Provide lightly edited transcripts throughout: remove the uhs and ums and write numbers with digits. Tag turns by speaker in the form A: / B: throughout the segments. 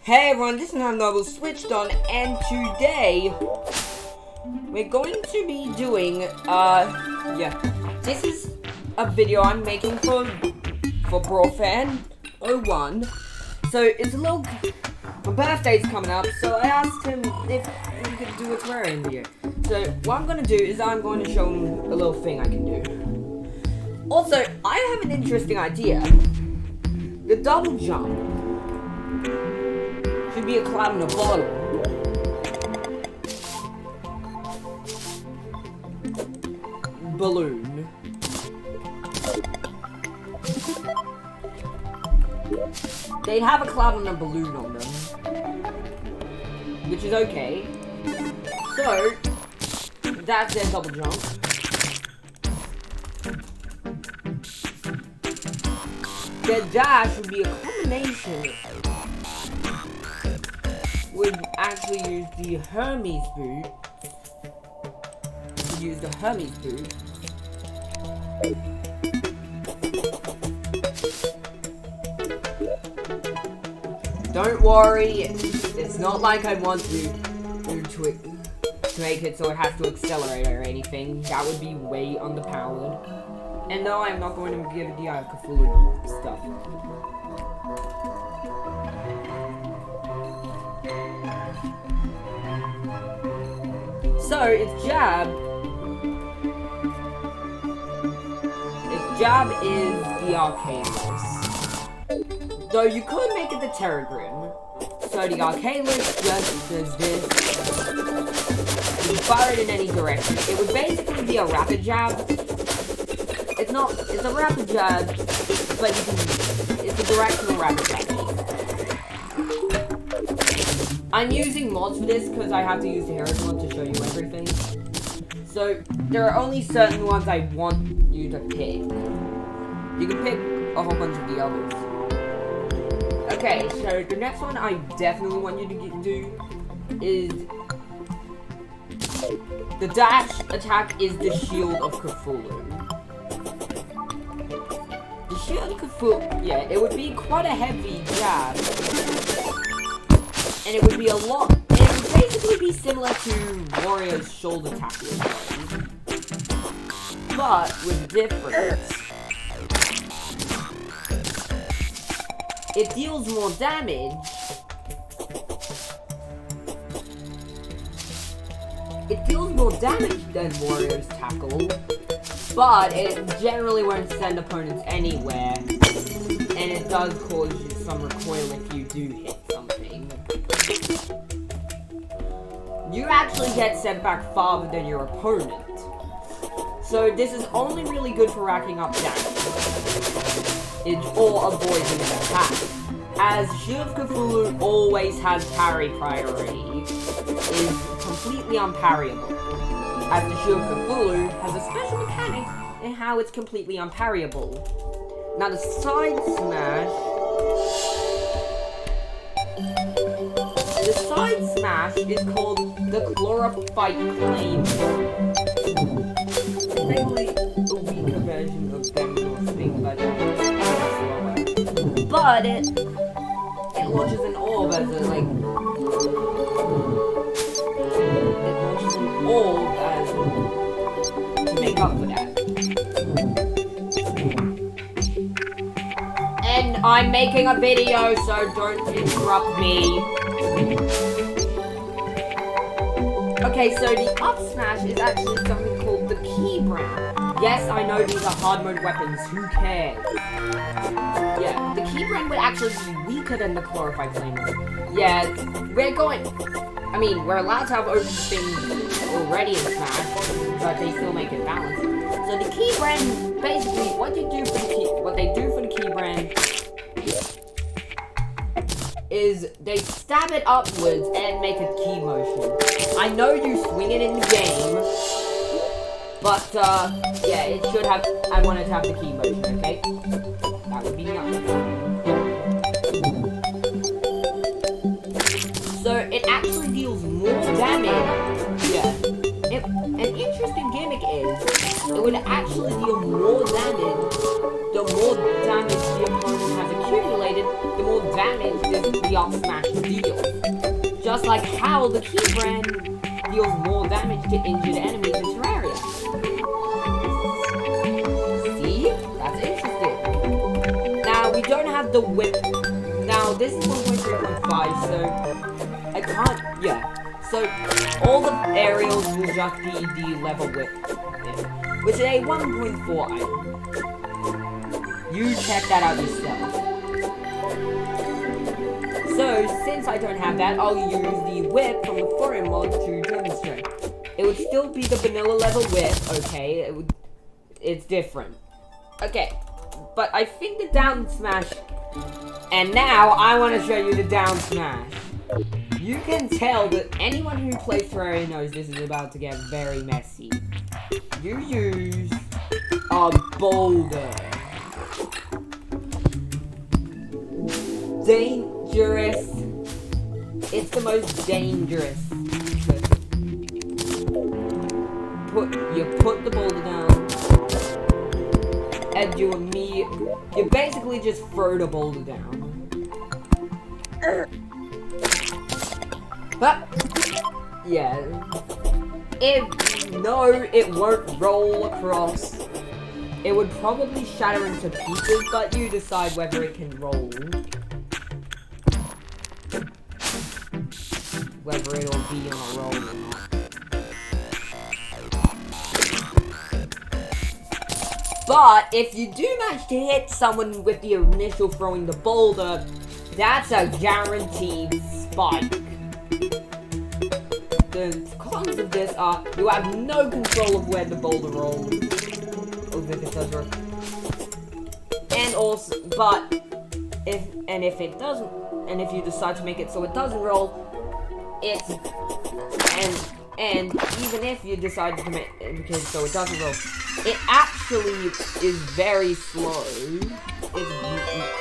A: Hey everyone, this is Noble Switched On, and today we're going to be doing, this is a video I'm making for BrawlFan01. So it's my birthday's coming up, so I asked him if we could do a terraria video. So what I'm going to do is I'm going to show him a little thing I can do. Also, I have an interesting idea. The double jump should be a cloud in a bottle. Balloon. They'd have a cloud and a balloon on them, which is okay. So, that's their double jump. Their dash would be a combination. Would actually use the Hermes boot. Don't worry, it's not like I want to make it so it has to accelerate or anything. That would be way underpowered. And no, I'm not going to give it the Cthulhu stuff. So, its jab is the arcane list. Though you could make it the terraria. So the arcane list just does this. You fire it in any direction. It would basically be a rapid jab. It's a rapid jab, but it's a directional rapid jab. I'm using mods for this because I have to use the Heroes mod to show you everything. So, there are only certain ones I want you to pick. You can pick a whole bunch of the others. Okay, so the next one I definitely want you to do is... The dash attack is the Shield of Cthulhu. The Shield of Cthulhu, yeah, it would be quite a heavy jab. And it would be it would basically be similar to Warrior's shoulder tackle, but with difference. It deals more damage. It deals more damage than Warrior's tackle, but it generally won't send opponents anywhere, and it does cause you some recoil if you do hit something. You actually get sent back farther than your opponent. So this is only really good for racking up damage or avoiding an attack. As Shield of Cthulhu always has parry priority, is completely unparryable. As the Shield of Cthulhu has a special mechanic in how it's completely unparryable. Now the side smash... The side smash is called the Chlorophyte Claim. It's basically a weaker version of Bangor's thing, but it launches an orb as a, it launches an orb as to make up for that. And I'm making a video, so don't interrupt me. Okay, so the up smash is actually something called the key brand. Yes, I know these are hard mode weapons, who cares? Yeah, the key brand would actually be weaker than the Chlorophyte Flamer. Yeah, we're allowed to have open things already in Smash, but they still make it balanced. So the key brand, basically, what they do for the key brand is they stab it upwards and make a key motion. I know you swing it in the game, but, yeah, it should have, I want it to have the key motion, okay? That would be nice. So, it actually deals more damage. Yeah. An interesting gimmick is, it would actually deal more damage the more damage the opponent has accumulated, the more damage the up smash deals. Just like how the key brand deals more damage to injured enemies in Terraria. See? That's interesting. Now, we don't have the whip. Now, this is 1.3.5, so I can't, yeah. So, all the aerials will just be the level whip, which is a 1.4 item. You check that out yourself. So, since I don't have that, I'll use the whip from the forum mod to demonstrate. It would still be the vanilla level whip, okay? It's different. Okay, but I think the down smash. And now I want to show you the down smash. You can tell that anyone who plays Terraria knows this is about to get very messy. You use a boulder. Dangerous. It's the most dangerous. You put the boulder down, and you basically just throw the boulder down. Yeah. It won't roll across. It would probably shatter into pieces, but you decide whether it can roll. Whether it'll be on a roll or not. But if you do manage to hit someone with the initial throwing the boulder, that's a guaranteed spike. The cons of this are you have no control of where the boulder rolls. Or if it does roll. And also, but if it doesn't, and if you decide to make it so it doesn't roll, and even if you decide to make it so it doesn't roll, it actually is very slow.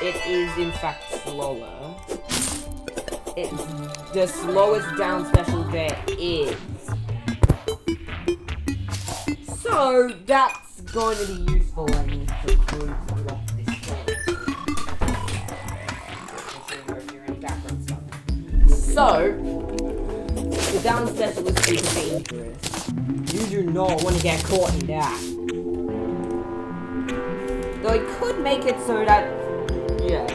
A: It is in fact slower. It's the slowest down special there is. So that's going to be useful. I need to close off this phone. So the down special is super dangerous. You do not want to get caught in that. Though I could make it so that, yeah.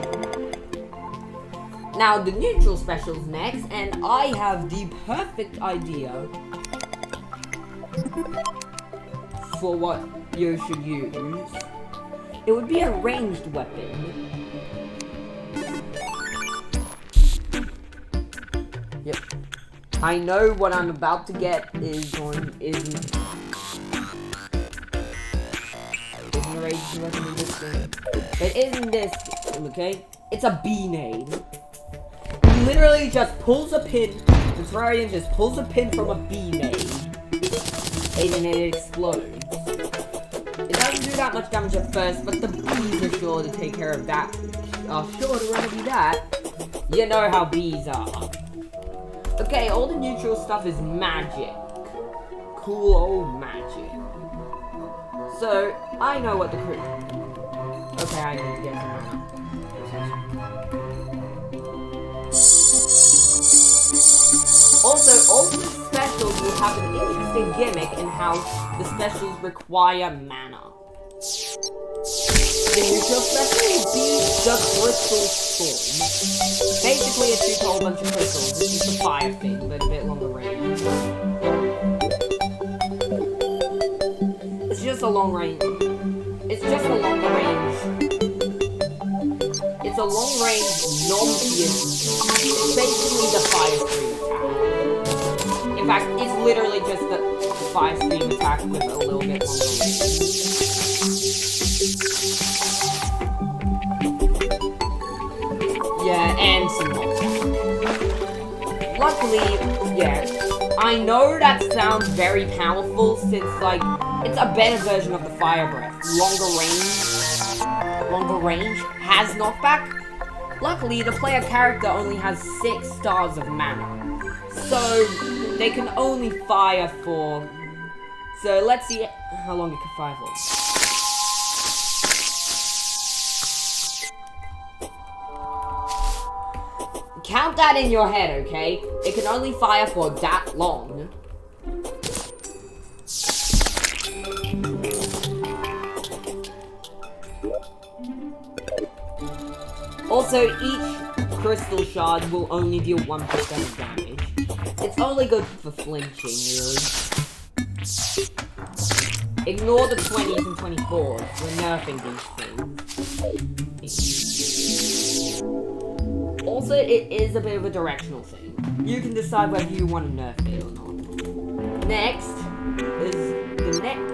A: Now the neutral special's next, and I have the perfect idea for what you should use. It would be a ranged weapon. Yep. I know what I'm about to get isn't a ranged weapon in this thing. It isn't this, okay? It's a B-nade. He literally just pulls a pin. The Terrarian just pulls a pin from a B-nade. And then it explodes. It doesn't do that much damage at first, but the bees are sure to take care of that. Are sure to remedy that. You know how bees are. Okay, all the neutral stuff is magic. Cool old magic. So, I know what the crew. Okay, I need to get some mana. Also, all the specials will have an interesting gimmick in how the specials require mana. The neutral special will be the Crystal Storm. Basically, it shoots a whole bunch of crystals. This is the fire thing, but a bit longer range. It's just a long range. It's just a longer range. It's a long range, non-piercing. It's basically the fire stream attack. In fact, it's literally just the fire stream attack with a little bit longer range. Yeah, and some more. Luckily, yeah, I know that sounds very powerful since, like, it's a better version of the fire breath. Longer range, has knockback. Luckily, the player character only has 6 stars of mana. So, they can only fire for... So, let's see how long it can fire for. count that in your head, okay? It can only fire for that long. Also, each crystal shard will only deal 1% of damage. It's only good for flinching, really. Ignore the 20s and 24s. We're nerfing these things. Also, it is a bit of a directional thing. You can decide whether you want to nerf it or not. Next,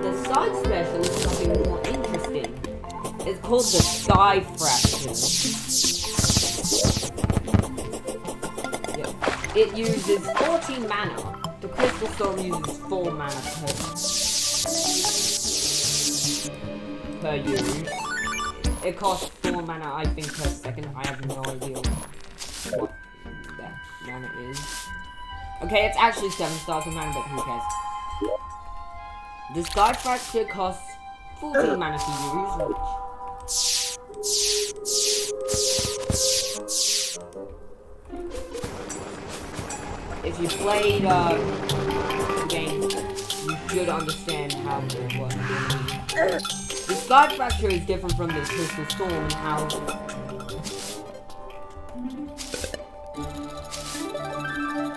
A: the side special is something more interesting. It's called the Sky Fraction. It uses 14 mana. The Crystal Storm uses 4 mana per use. It costs 4 mana, I think, per second. I have no idea what that mana is. Okay, it's actually 7 stars of mana, but who cares? The Sky Fracture costs 14 mana to use, if you played the game, you should understand how it works. The Sky Fracture is different from the Crystal Storm and how...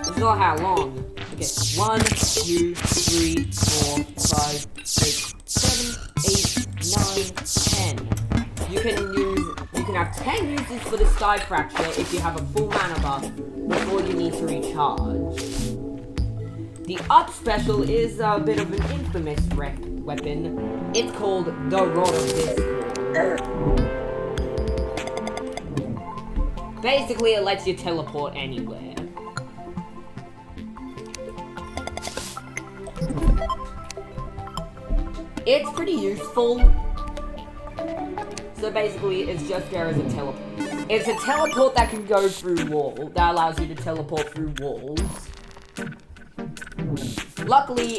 A: It's not how long. Okay, 1, 2, 3, 4, 5, 6, 7, 8, 9, 10. You can have 10 uses for the Sky Fracture if you have a full mana buff before you need to recharge. The up special is a bit of an infamous weapon. It's called the Rod of Discord. Basically, it lets you teleport anywhere. It's pretty useful. So basically, it's just there as a teleport. It's a teleport that can go through walls. That allows you to teleport through walls. Luckily,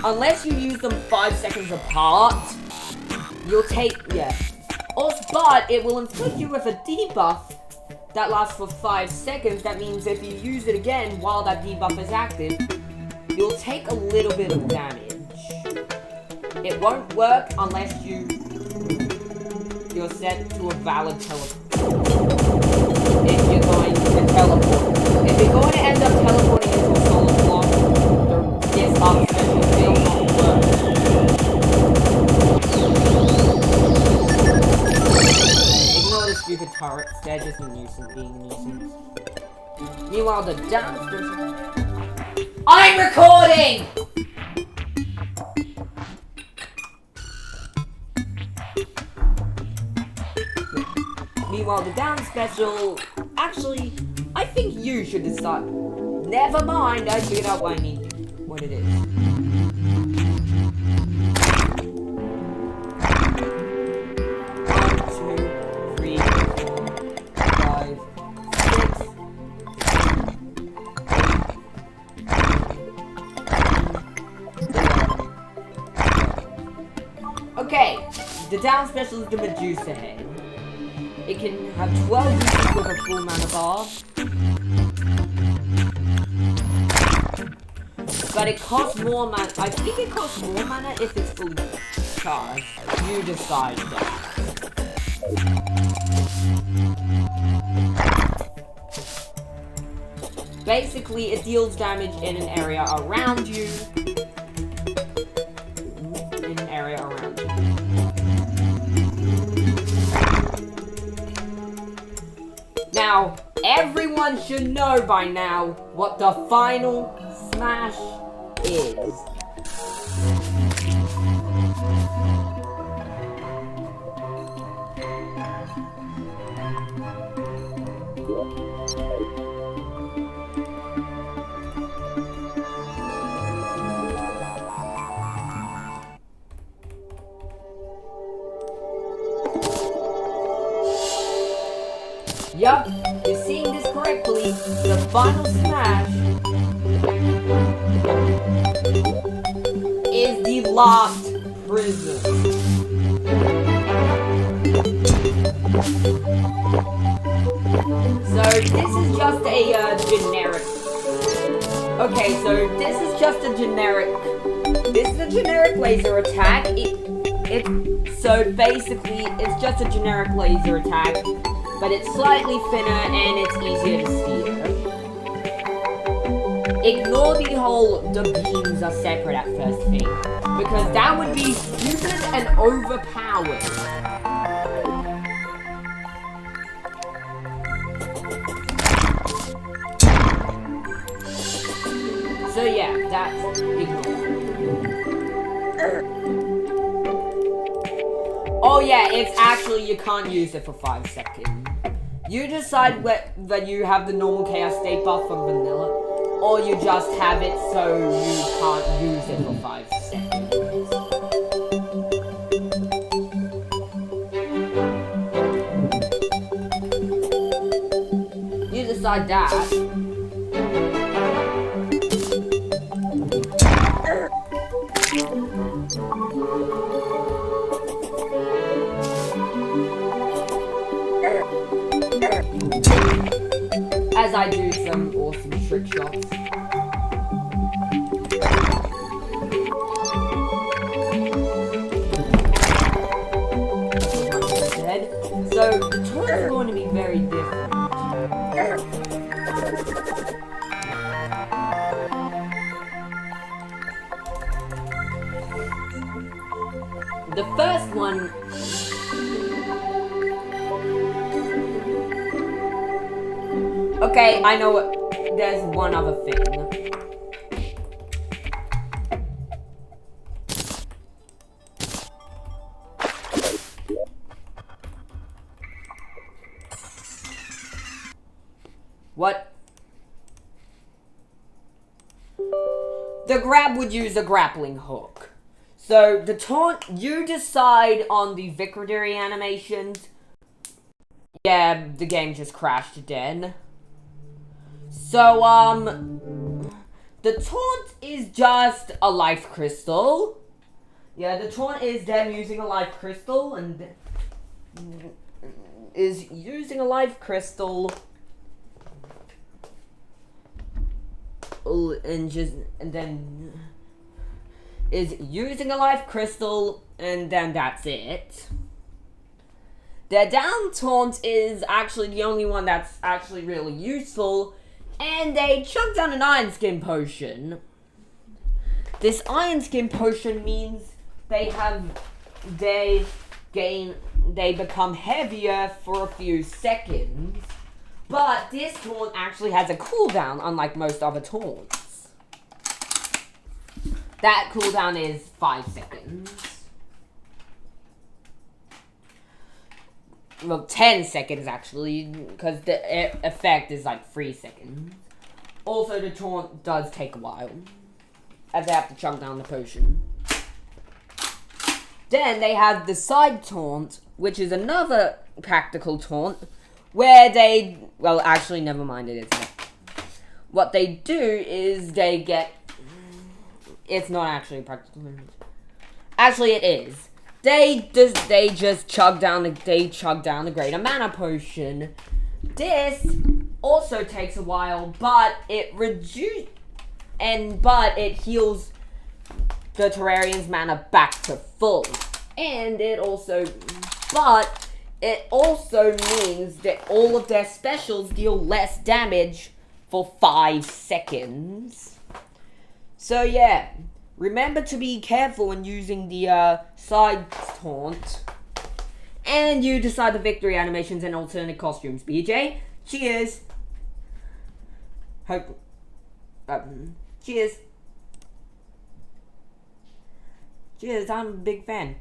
A: unless you use them 5 seconds apart, you'll take, Also, but it will inflict you with a debuff that lasts for 5 seconds. That means if you use it again while that debuff is active, you'll take a little bit of damage. It won't work unless you're set to a valid teleport. If you're going to teleport. If you're going to end up teleporting into a solid block, this up special will not work. Ignore the stupid turrets, they're just a nuisance, being a nuisance. Meanwhile, the down special... I'm recording! Meanwhile, the down special, actually, I think you should decide. Never mind, I figured out what it is. 1, 2, 3, 4, 5, 6, 7, 8, 9, 10, 11. Okay, the down special is the Medusa head. It can have 12 uses with a full mana bar. But it costs more mana. I think it costs more mana if it's fully charged. You decide that. Basically, it deals damage in an area around you. Now, everyone should know by now what the final smash is. Yup, you're seeing this correctly. The final smash is the last prison. So this is just a generic. Okay, so this is just a generic. This is a generic laser attack. So basically, it's just a generic laser attack, but it's slightly thinner and it's easier to steer. Ignore the whole the beams are separate at first thing, because that would be stupid and overpowered. So yeah, that's ignore. Oh yeah, it's actually, you can't use it for 5 seconds. You decide whether you have the normal chaos state buff from vanilla, or you just have it so you can't use it for 5 seconds. You decide that. As I do some awesome trick shots. So the taunt is going to be very different. The first one. Okay, I know what. There's one other thing. What? The grab would use a grappling hook. So the taunt, you decide on the victory animations. Yeah, the game just crashed again. So, the taunt is just a life crystal. Yeah, the taunt is them using a life crystal and is using a life crystal and then is using a life crystal and then that's it. Their down taunt is actually the only one that's actually really useful, and they chug down an iron skin potion. This iron skin potion means they become heavier for a few seconds, but this taunt actually has a cooldown, unlike most other taunts. That cooldown is 5 seconds. Well, 10 seconds actually, because the effect is like 3 seconds. Also, the taunt does take a while, as they have to chug down the potion. Then they have the side taunt, which is another practical taunt, where they, well actually never mind, it isn't. What they do is they get, it's not actually practical. Actually it is. They just chug down the greater mana potion. This also takes a while, but it heals the Terrarian's mana back to full. And it also means that all of their specials deal less damage for 5 seconds. So yeah. Remember to be careful when using the side taunt. And you decide the victory animations and alternate costumes. BJ, cheers. Hope. Cheers. Cheers, I'm a big fan.